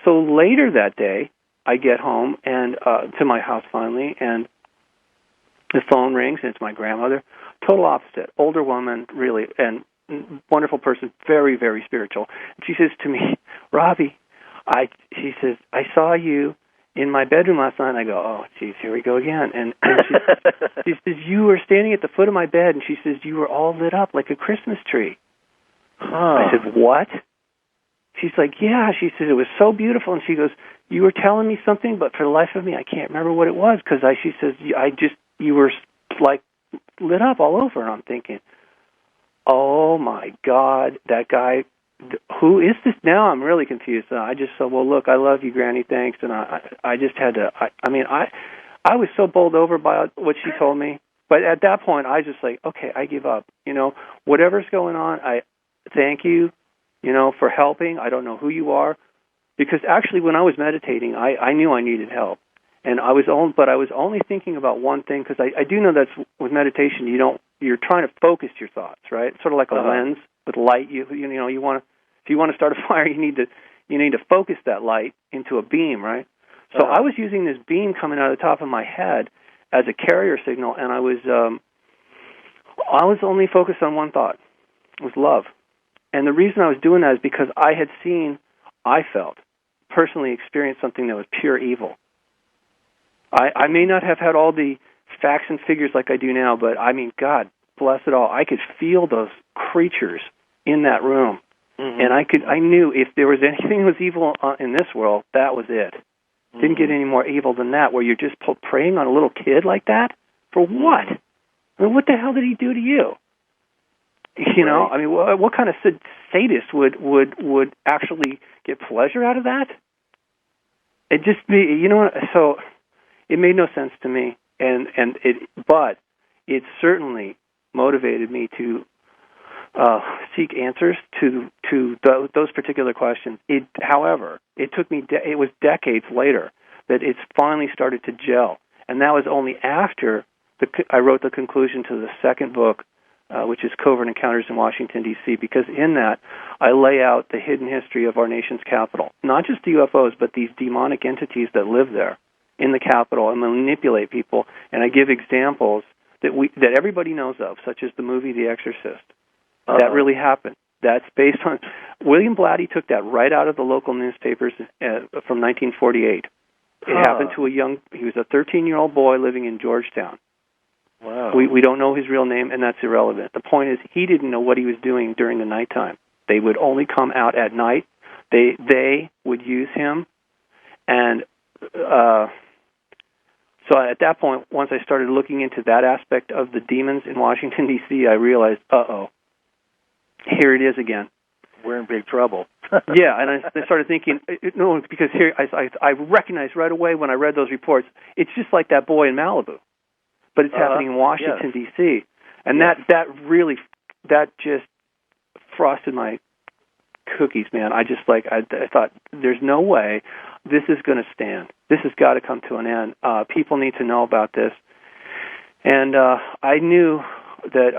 [SPEAKER 3] So later that day, I get home and to my house finally, and the phone rings, and it's my grandmother. Total opposite, older woman, really, and wonderful person, very, very spiritual. And she says to me, Robbie, she says, I saw you in my bedroom last night. And I go, oh, geez, here we go again. And she says, you were standing at the foot of my bed, and she says, you were all lit up like a Christmas tree.
[SPEAKER 2] Huh.
[SPEAKER 3] I said, what? She's like, yeah. She said, it was so beautiful. And she goes, you were telling me something, but for the life of me, I can't remember what it was, because she says, you were like lit up all over. And I'm thinking, oh my God, that guy, who is this now? I'm really confused. I just said, well, look, I love you, Granny, thanks. And I just had to, I was so bowled over by what she told me. But at that point, I just like, okay, I give up. Whatever's going on, I thank you, for helping. I don't know who you are. Because actually, when I was meditating, I knew I needed help. And I was only thinking about one thing, because I do know that's with meditation, you're trying to focus your thoughts, right? It's sort of like a lens with light. If you want to start a fire, you need to focus that light into a beam, right? So I was using this beam coming out of the top of my head as a carrier signal, and I was only focused on one thought. It was love. And the reason I was doing that is because I felt, personally experienced something that was pure evil. I may not have had all the facts and figures like I do now, but I mean, God bless it all, I could feel those creatures in that room. Mm-hmm. And I knew if there was anything that was evil in this world, that was it. Mm-hmm. Didn't get any more evil than that, where you're just preying on a little kid like that? For what? I mean, what the hell did he do to you? Right. I mean, what kind of sadist would actually get pleasure out of that? It just so it made no sense to me, but it certainly motivated me to seek answers to those particular questions. However, it took me. It was decades later that it's finally started to gel, and that was only after I wrote the conclusion to the second book, which is Covert Encounters in Washington, D.C., because in that I lay out the hidden history of our nation's capital. Not just the UFOs, but these demonic entities that live there in the Capitol and manipulate people. And I give examples that everybody knows of, such as the movie The Exorcist. That really happened. That's based on... William Blatty took that right out of the local newspapers from 1948. It happened to he was a 13-year-old boy living in Georgetown.
[SPEAKER 2] Wow.
[SPEAKER 3] We don't know his real name, and that's irrelevant. The point is, he didn't know what he was doing during the nighttime. They would only come out at night. They would use him, and so at that point, once I started looking into that aspect of the demons in Washington, D.C., I realized, here it is again.
[SPEAKER 2] We're in big trouble.
[SPEAKER 3] Yeah, and I started thinking, no, because here I recognized right away when I read those reports, it's just like that boy in Malibu. But it's happening in Washington,
[SPEAKER 2] yes.
[SPEAKER 3] D.C., and that just frosted my cookies, man. I thought, there's no way this is going to stand. This has got to come to an end. People need to know about this. And I knew that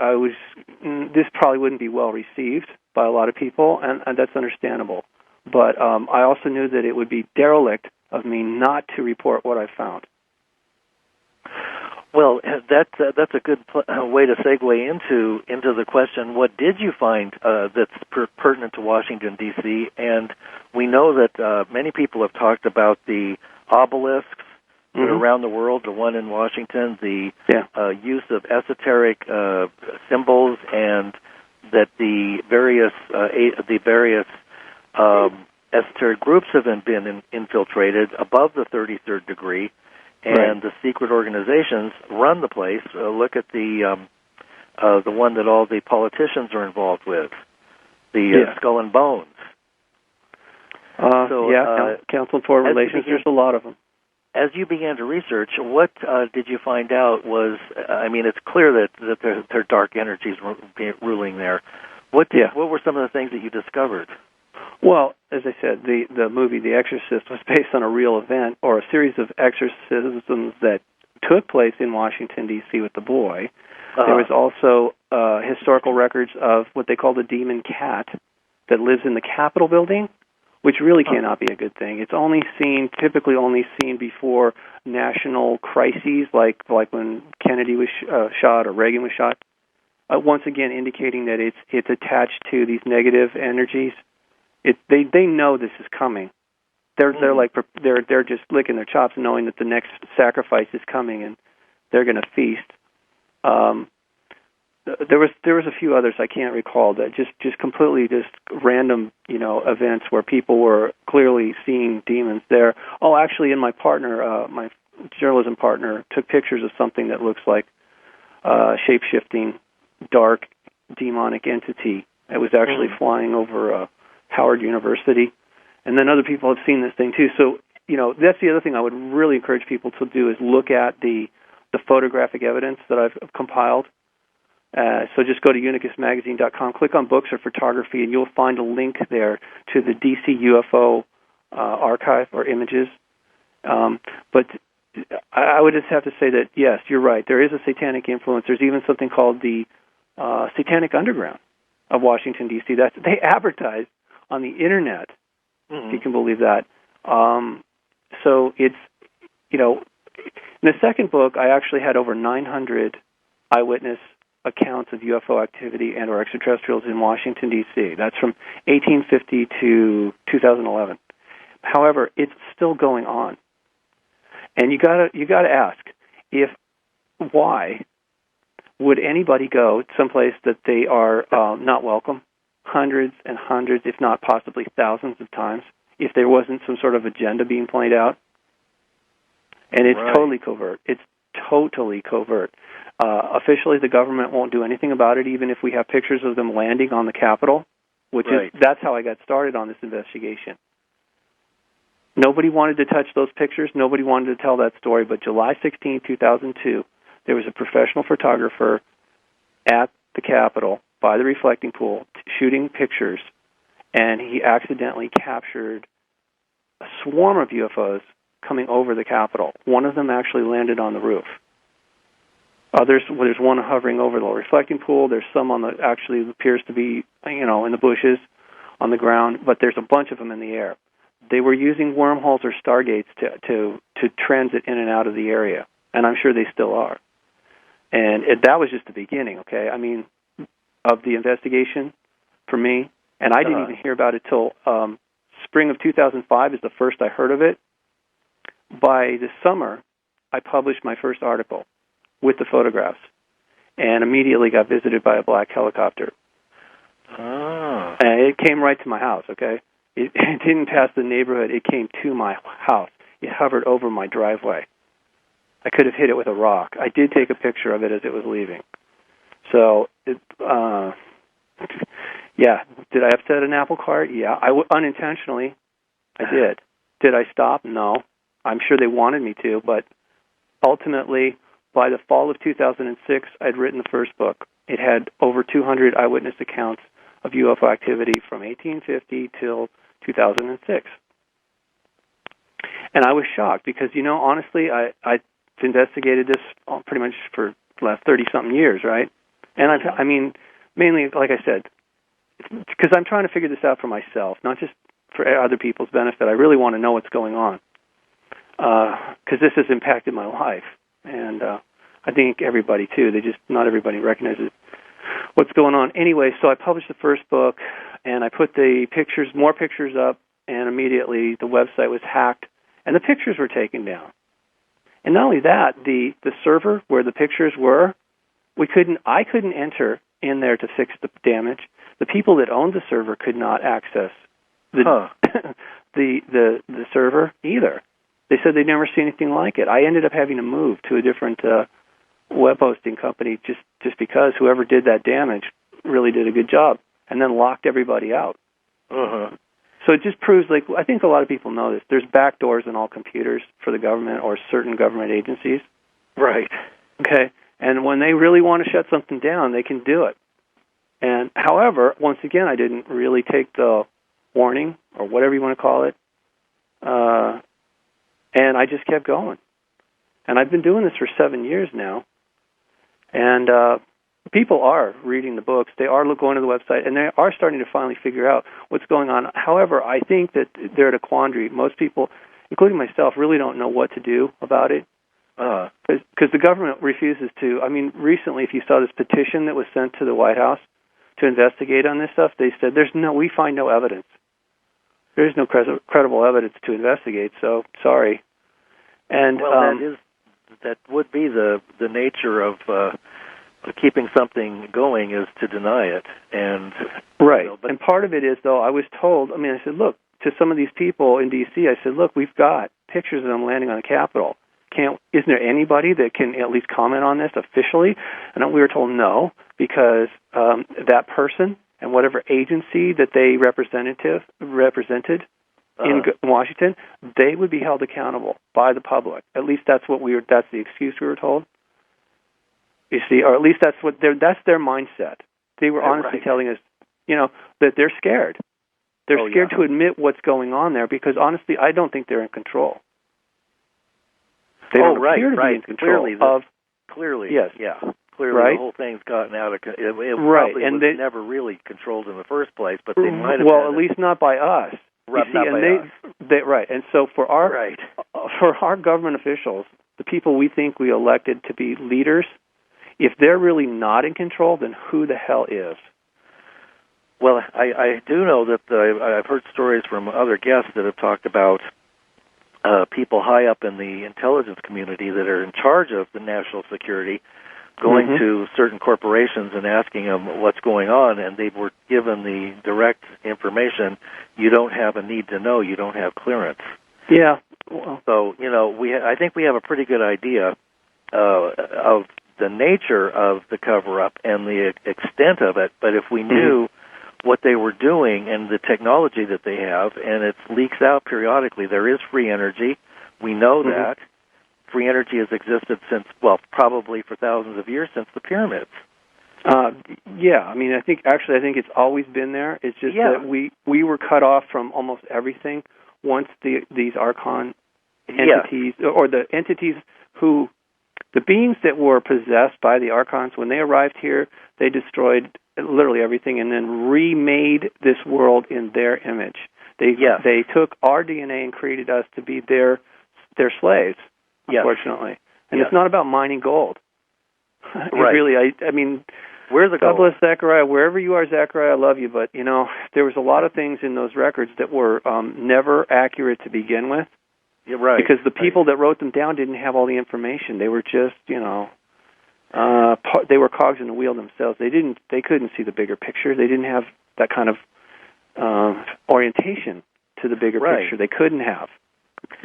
[SPEAKER 3] this probably wouldn't be well received by a lot of people, and that's understandable. But I also knew that it would be derelict of me not to report what I found.
[SPEAKER 2] Well, that's a good way to segue into the question, what did you find that's pertinent to Washington, D.C.? And we know that many people have talked about the obelisks that are around the world, the one in Washington, the use of esoteric symbols, and that the various esoteric groups have been infiltrated above the 33rd degree. And the secret organizations run the place. Look at the one that all the politicians are involved with, the Skull and Bones.
[SPEAKER 3] Council on Foreign Relations. There's a lot of them.
[SPEAKER 2] As you began to research, what did you find out was? I mean, it's clear that there are dark energies ruling there. What were some of the things that you discovered?
[SPEAKER 3] Well, as I said, the movie The Exorcist was based on a real event, or a series of exorcisms that took place in Washington, D.C. with the boy. There was also historical records of what they call the demon cat that lives in the Capitol building, which really cannot be a good thing. It's typically only seen before national crises, like when Kennedy was shot or Reagan was shot. Once again, indicating that it's attached to these negative energies. They know this is coming. They're just licking their chops, knowing that the next sacrifice is coming, and they're going to feast. There was a few others I can't recall that just completely just random events where people were clearly seeing demons there. Oh, actually, my journalism partner took pictures of something that looks like shape-shifting, dark, demonic entity. It was actually flying over Howard University, and then other people have seen this thing too. So that's the other thing I would really encourage people to do is look at the photographic evidence that I've compiled. So just go to unicusmagazine.com, click on books or photography, and you'll find a link there to the DC UFO archive or images. But I would just have to say that, yes, you're right. There is a satanic influence. There's even something called the Satanic Underground of Washington, D.C. They advertise on the Internet, if you can believe that. So it's, in the second book, I actually had over 900 eyewitness accounts of UFO activity and or extraterrestrials in Washington, D.C. That's from 1850 to 2011. However, it's still going on. And you gotta ask, why would anybody go someplace that they are not welcome hundreds and hundreds, if not possibly thousands of times, if there wasn't some sort of agenda being played out? And it's totally covert. It's totally covert. Officially, the government won't do anything about it, even if we have pictures of them landing on the Capitol, that's how I got started on this investigation. Nobody wanted to touch those pictures. Nobody wanted to tell that story. But July 16, 2002, there was a professional photographer at the Capitol by the reflecting pool shooting pictures, and he accidentally captured a swarm of UFOs coming over the Capitol. One of them actually landed on the roof. There's one hovering over the reflecting pool. There's some actually appears to be, in the bushes on the ground, but there's a bunch of them in the air. They were using wormholes or stargates to transit in and out of the area, and I'm sure they still are. And that was just the beginning, okay? I mean, of the investigation for me, and I didn't even hear about it till spring of 2005 is the first I heard of it. By the summer, I published my first article with the photographs, and immediately got visited by a black helicopter. And it came right to my house, okay? It didn't pass the neighborhood. It came to my house. It hovered over my driveway. I could have hit it with a rock. I did take a picture of it as it was leaving. So, yeah. Did I upset an apple cart? Yeah. Unintentionally, I did. Did I stop? No. I'm sure they wanted me to, but ultimately, by the fall of 2006, I'd written the first book. It had over 200 eyewitness accounts of UFO activity from 1850 till 2006. And I was shocked because, honestly, I investigated this pretty much for the last 30-something years, right? And I mean, mainly, like I said, because I'm trying to figure this out for myself, not just for other people's benefit. I really want to know what's going on because this has impacted my life. And I think everybody, too. Not everybody recognizes what's going on. Anyway, so I published the first book, and I put more pictures up, and immediately the website was hacked, and the pictures were taken down. And not only that, the server where the pictures were, I couldn't enter in there to fix the damage. The people that owned the server could not access the server either. They said they'd never seen anything like it. I ended up having to move to a different web hosting company just because whoever did that damage really did a good job and then locked everybody out. So it just proves, I think a lot of people know this. There's back doors in all computers for the government or certain government agencies.
[SPEAKER 2] Right.
[SPEAKER 3] Okay. And when they really want to shut something down, they can do it. And however, once again, I didn't really take the warning or whatever you want to call it, and I just kept going. And I've been doing this for 7 years now, and people are reading the books. They are going to the website, and they are starting to finally figure out what's going on. However, I think that they're at a quandary. Most people, including myself, really don't know what to do about it. Because the government refuses to. I mean, recently, if you saw this petition that was sent to the White House to investigate on this stuff, they said, we find no evidence. There's no credible evidence to investigate, so sorry. And
[SPEAKER 2] that would be the nature of keeping something going, is to deny it. And
[SPEAKER 3] right. And part of it is, though, I was told, I said, look, to some of these people in D.C., I said, look, we've got pictures of them landing on the Capitol. Isn't there anybody that can at least comment on this officially? And we were told no, because that person and whatever agency that they represented in Washington, they would be held accountable by the public. At least that's the excuse we were told. You see, or at least that's their mindset. They were honestly telling us, that they're scared. They're scared to admit what's going on there because honestly, I don't think they're in control. They don't appear to be in control
[SPEAKER 2] clearly,
[SPEAKER 3] yes.
[SPEAKER 2] Yeah. Clearly, the whole thing's gotten out of control. It probably was never really controlled in the first place, but they might have.
[SPEAKER 3] Well, at least not by us.
[SPEAKER 2] Right, not by us.
[SPEAKER 3] Right, and so for our government officials, the people we think we elected to be leaders, if they're really not in control, then who the hell is?
[SPEAKER 2] Well, I do know that I've heard stories from other guests that have talked about people high up in the intelligence community that are in charge of the national security going to certain corporations and asking them what's going on, and they were given the direct information, you don't have a need to know, you don't have clearance.
[SPEAKER 3] Yeah.
[SPEAKER 2] So, I think we have a pretty good idea of the nature of the cover-up and the extent of it, but if we knew what they were doing and the technology that they have, and it leaks out periodically, there is free energy, we know that. Free energy has existed since, probably for thousands of years, since the pyramids.
[SPEAKER 3] Yeah, I think it's always been there. It's just that we were cut off from almost everything once these Archon entities, or the entities the beings that were possessed by the Archons, when they arrived here, they destroyed literally everything and then remade this world in their image. They took our DNA and created us to be their slaves. Unfortunately. And it's not about mining gold.
[SPEAKER 2] Right.
[SPEAKER 3] Really,
[SPEAKER 2] where's the gold?
[SPEAKER 3] God bless Zechariah. Wherever you are, Zechariah, I love you. But, there was a lot of things in those records that were never accurate to begin with.
[SPEAKER 2] Yeah, right.
[SPEAKER 3] Because the people that wrote them down didn't have all the information. They were just, they were cogs in the wheel themselves. They couldn't see the bigger picture. They didn't have that kind of orientation to the bigger picture. They couldn't have.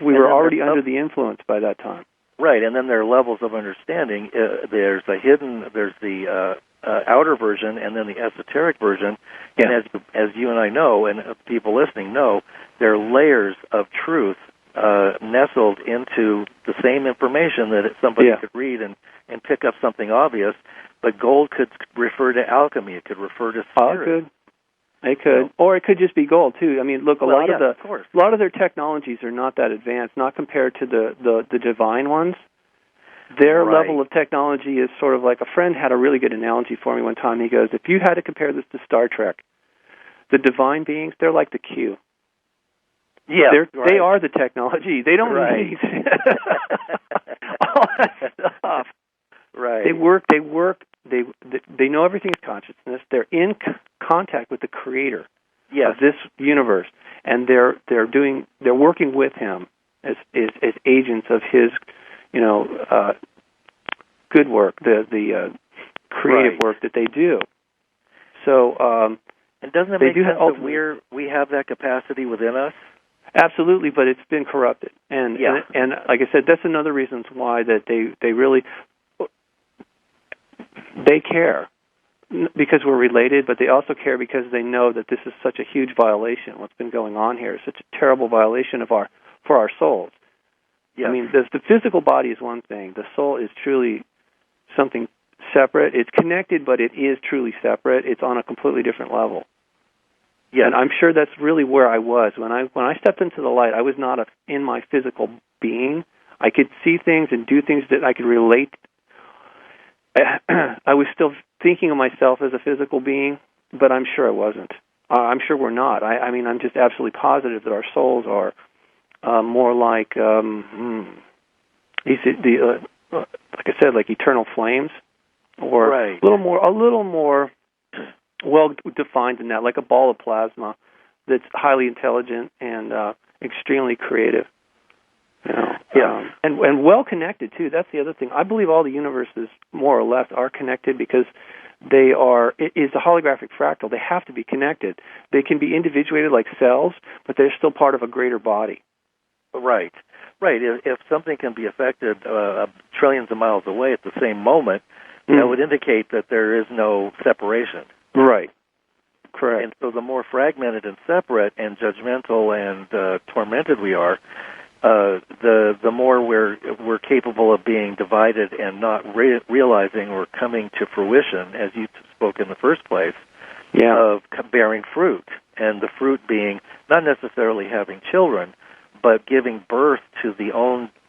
[SPEAKER 3] We were already under the influence by that time.
[SPEAKER 2] Right, and then there are levels of understanding. There's the outer version, and then the esoteric version.
[SPEAKER 3] Yeah.
[SPEAKER 2] And as you and I know, and people listening know, there are layers of truth nestled into the same information that somebody could read and pick up something obvious. But gold could refer to alchemy. It could refer to spirit.
[SPEAKER 3] It could, or it could just be gold too. Look, a lot of their technologies are not that advanced, not compared to the divine ones. Their level of technology is sort of like, a friend had a really good analogy for me one time. He goes, if you had to compare this to Star Trek, the divine beings, they're like the Q.
[SPEAKER 2] Yeah,
[SPEAKER 3] they are the technology. They don't need all that stuff.
[SPEAKER 2] Right.
[SPEAKER 3] They work. They know everything's consciousness. They're in contact with the Creator of this universe, and they're working with Him as agents of His, good work, the creative work that they do. So,
[SPEAKER 2] and doesn't it make sense that we have that capacity within us?
[SPEAKER 3] Absolutely, but it's been corrupted, and like I said, that's another reason why that they really. They care because we're related, but they also care because they know that this is such a huge violation. What's been going on here is such a terrible violation for our souls. Yeah. The physical body is one thing. The soul is truly something separate. It's connected, but it is truly separate. It's on a completely different level.
[SPEAKER 2] Yeah,
[SPEAKER 3] and I'm sure that's really where I was when I stepped into the light. I was not in my physical being. I could see things and do things that I could relate. I was still thinking of myself as a physical being, but I'm sure I wasn't. I'm sure we're not. I mean, I'm just absolutely positive that our souls are more like, like I said, like eternal flames, or
[SPEAKER 2] right.
[SPEAKER 3] a little more well defined than that, like a ball of plasma that's highly intelligent and extremely creative. You know, and well connected too. That's the other thing. I believe all the universes, more or less, are connected because they are. It is a holographic fractal. They have to be connected. They can be individuated like cells, but they're still part of a greater body.
[SPEAKER 2] Right. If something can be affected trillions of miles away at the same moment, that would indicate that there is no separation.
[SPEAKER 3] Right. Correct.
[SPEAKER 2] And so the more fragmented and separate and judgmental and tormented we are, the more we're capable of being divided and not realizing or coming to fruition, as you spoke in the first place, of bearing fruit. And the fruit being not necessarily having children, but giving birth to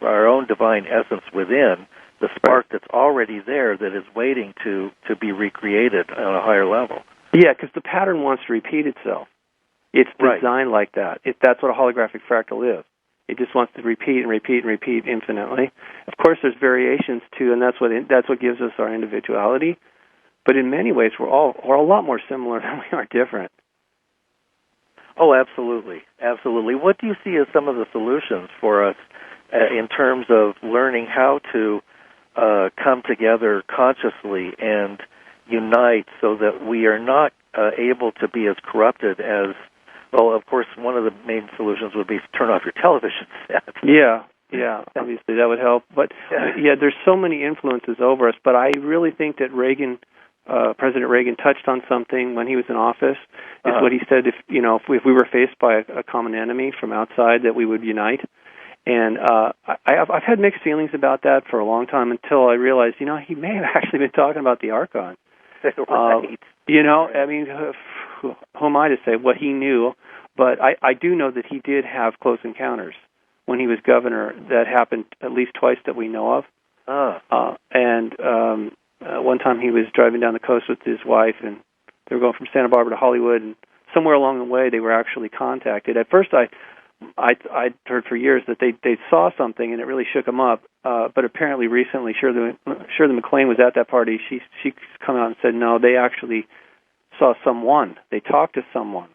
[SPEAKER 2] our own divine essence within, the spark that's already there that is waiting to be recreated on a higher level.
[SPEAKER 3] Yeah, because the pattern wants to repeat itself. It's designed like that. That's what a holographic fractal is. It just wants to repeat and repeat and repeat infinitely. Of course, there's variations too, and that's what gives us our individuality. But in many ways, we're a lot more similar than we are different.
[SPEAKER 2] Oh, absolutely. What do you see as some of the solutions for us in terms of learning how to come together consciously and unite so that we are not able to be as corrupted as, well, of course, one of the main solutions would be to turn off your television set.
[SPEAKER 3] Yeah, obviously that would help. But, there's so many influences over us, but I really think that President Reagan touched on something when he was in office, is what he said, if we were faced by a common enemy from outside, that we would unite. And I've had mixed feelings about that for a long time until I realized, he may have actually been talking about the Archons.
[SPEAKER 2] Right.
[SPEAKER 3] I mean, who am I to say what he knew? But I do know that he did have close encounters when he was governor. That happened at least twice that we know of. One time he was driving down the coast with his wife, and they were going from Santa Barbara to Hollywood, and somewhere along the way they were actually contacted. At first I'd heard for years that they saw something and it really shook them up, but apparently recently Shirley MacLaine was at that party. She's come out and said no, they actually saw someone. They talked to someone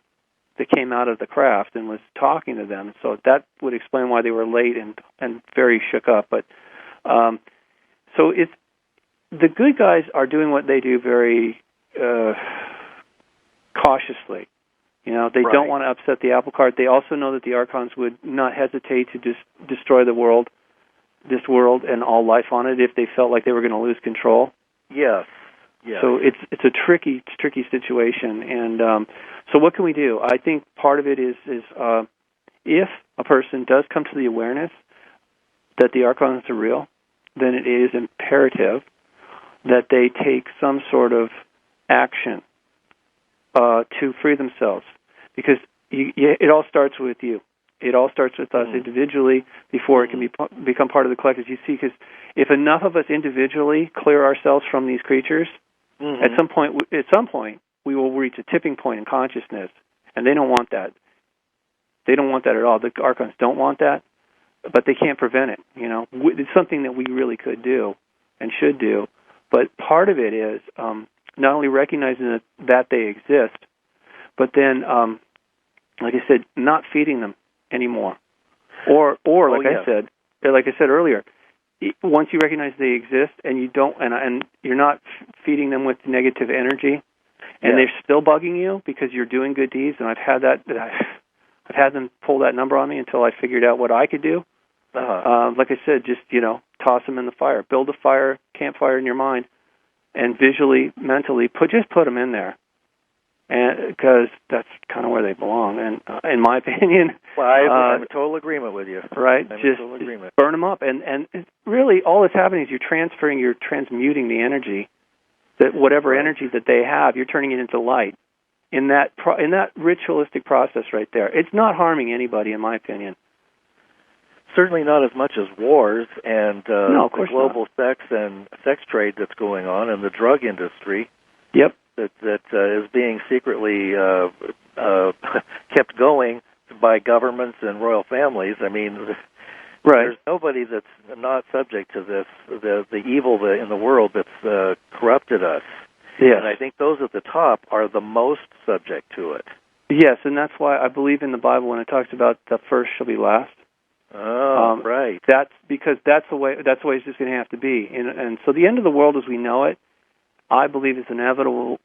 [SPEAKER 3] that came out of the craft and was talking to them. So that would explain why they were late and very shook up. But so it's the good guys are doing what they do very cautiously. They don't want to upset the apple cart. They also know that the Archons would not hesitate to destroy this world and all life on it if they felt like they were going to lose control.
[SPEAKER 2] Yes.
[SPEAKER 3] So it's a tricky situation. And so what can we do? I think part of it is if a person does come to the awareness that the Archons are real, then it is imperative that they take some sort of action to free themselves, because it all starts with you. It all starts with us individually before it can become part of the collective. You see, because if enough of us individually clear ourselves from these creatures, at some point we will reach a tipping point in consciousness, and they don't want that. They don't want that at all. The Archons don't want that, but they can't prevent it. It's something that we really could do and should do. But part of it is not only recognizing that they exist, but then, like I said, not feeding them anymore. Or I said earlier, once you recognize they exist and you don't, and you're not feeding them with negative energy, and they're still bugging you because you're doing good deeds, and I've had them pull that number on me until I figured out what I could do. Like I said, just toss them in the fire, build a campfire in your mind, and visually, mentally, put them in there, and because that's kind of where they belong. And in my opinion,
[SPEAKER 2] well, I'm in total agreement with you.
[SPEAKER 3] Right, just burn them up, and really all that's happening is you're transmuting the energy that whatever energy that they have, you're turning it into light. In that ritualistic process right there, it's not harming anybody, in my opinion.
[SPEAKER 2] Certainly not as much as wars and
[SPEAKER 3] no, of course
[SPEAKER 2] the global
[SPEAKER 3] not.
[SPEAKER 2] sex and sex trade that's going on, and the drug industry.
[SPEAKER 3] Yep.
[SPEAKER 2] That is being secretly kept going by governments and royal families. I mean,
[SPEAKER 3] right.
[SPEAKER 2] There's nobody that's not subject to this. The evil in the world that's corrupted us.
[SPEAKER 3] Yes.
[SPEAKER 2] And I think those at the top are the most subject to it.
[SPEAKER 3] Yes, and that's why I believe in the Bible when it talks about the first shall be last.
[SPEAKER 2] Oh, right.
[SPEAKER 3] That's because that's the way it's just going to have to be. And so the end of the world as we know it, I believe, is inevitable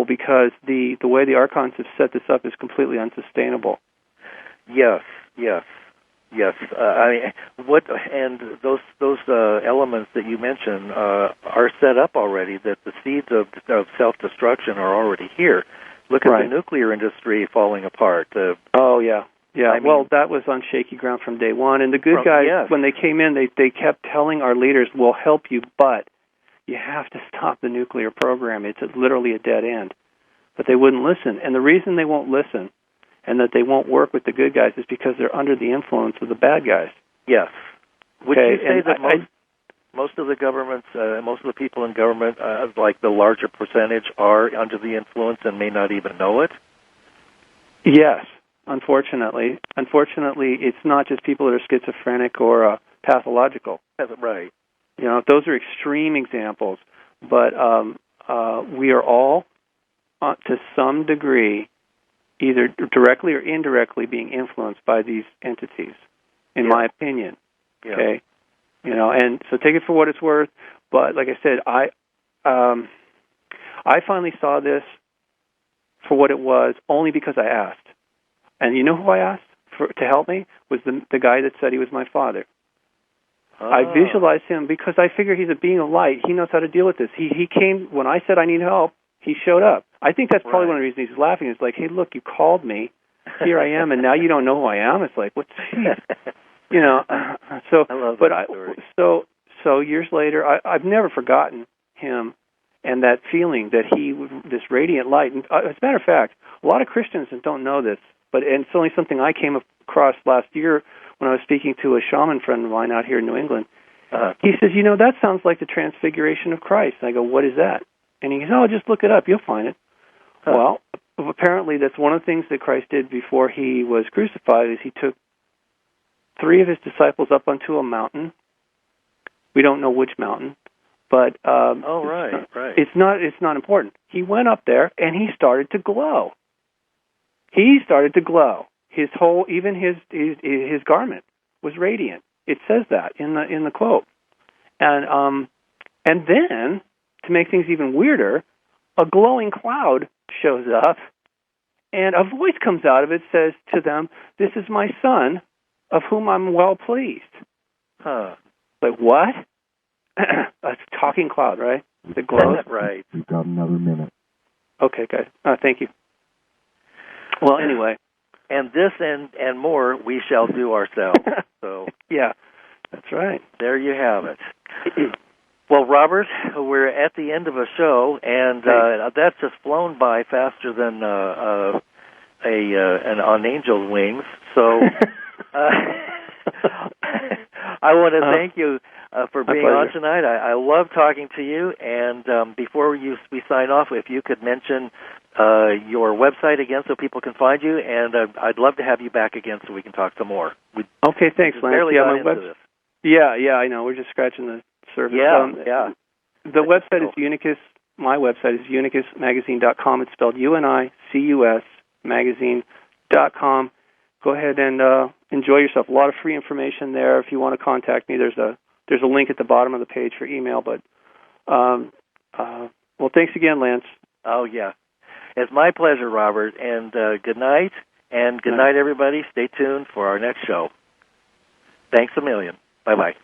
[SPEAKER 3] because the way the Archons have set this up is completely unsustainable.
[SPEAKER 2] Yes. I mean, those elements that you mentioned are set up already. That the seeds of self-destruction are already here. Look at the nuclear industry falling apart.
[SPEAKER 3] Oh yeah.
[SPEAKER 2] I mean,
[SPEAKER 3] well, that was on shaky ground from day one. And the good guys, when they came in, they kept telling our leaders, "We'll help you, but you have to stop the nuclear program. It's literally a dead end." But they wouldn't listen. And the reason they won't listen and that they won't work with the good guys is because they're under the influence of the bad guys.
[SPEAKER 2] Yes. Would you say that most of the governments, most of the people in government, like the larger percentage, are under the influence and may not even know it?
[SPEAKER 3] Yes, unfortunately. Unfortunately, it's not just people that are schizophrenic or pathological.
[SPEAKER 2] That's right.
[SPEAKER 3] You know, those are extreme examples. But we are all, to some degree, either directly or indirectly being influenced by these entities, in my opinion.
[SPEAKER 2] Yeah.
[SPEAKER 3] Okay, you know, and so take it for what it's worth. But like I said, I finally saw this for what it was only because I asked. And you know who I asked to help me? Was the guy that said he was my father. I visualized him because I figure he's a being of light. He knows how to deal with this. He came when I said I need help. He showed up. I think that's probably one of the reasons he's laughing. It's like, hey, look, you called me. Here I am, and now you don't know who I am. It's like, what's you know? So,
[SPEAKER 2] I love
[SPEAKER 3] but
[SPEAKER 2] that story.
[SPEAKER 3] So years later, I've never forgotten him and that feeling that this radiant light. And as a matter of fact, a lot of Christians don't know this, but it's only something I came across last year when I was speaking to a shaman friend of mine out here in New England. He says, you know, that sounds like the transfiguration of Christ. And I go, what is that? And he goes, oh, just look it up. You'll find it. Well, apparently that's one of the things that Christ did before he was crucified is he took 3 of his disciples up onto a mountain. We don't know which mountain, but it's not important. He went up there and he started to glow. He started to glow. His whole, even his garment was radiant. It says that in the quote. And then to make things even weirder, a glowing cloud shows up, and a voice comes out of it, says to them, "This is my son, of whom I'm well pleased." Like, what? A talking cloud, right? The glow.
[SPEAKER 2] Right.
[SPEAKER 4] We've got another minute.
[SPEAKER 3] Okay, guys. Thank you. Well, anyway.
[SPEAKER 2] And this and more we shall do ourselves. So
[SPEAKER 3] yeah, that's right.
[SPEAKER 2] There you have it. Well, Robert, we're at the end of a show, and that's just flown by faster than on angel's wings. So I want to thank you for being on tonight. I love talking to you. And before we sign off, if you could mention your website again so people can find you, and I'd love to have you back again so we can talk some more.
[SPEAKER 3] Okay, thanks, Lance. Yeah, I know. We're just scratching the surface. The website is Unicus. My website is unicusmagazine.com. It's spelled UNICUS magazine.com. Go ahead and enjoy yourself. A lot of free information there. If you want to contact me, there's a link at the bottom of the page for email. But well, thanks again, Lance.
[SPEAKER 2] Oh yeah, it's my pleasure, Robert. And good night, and good night, everybody. Stay tuned for our next show. Thanks a million. Bye bye.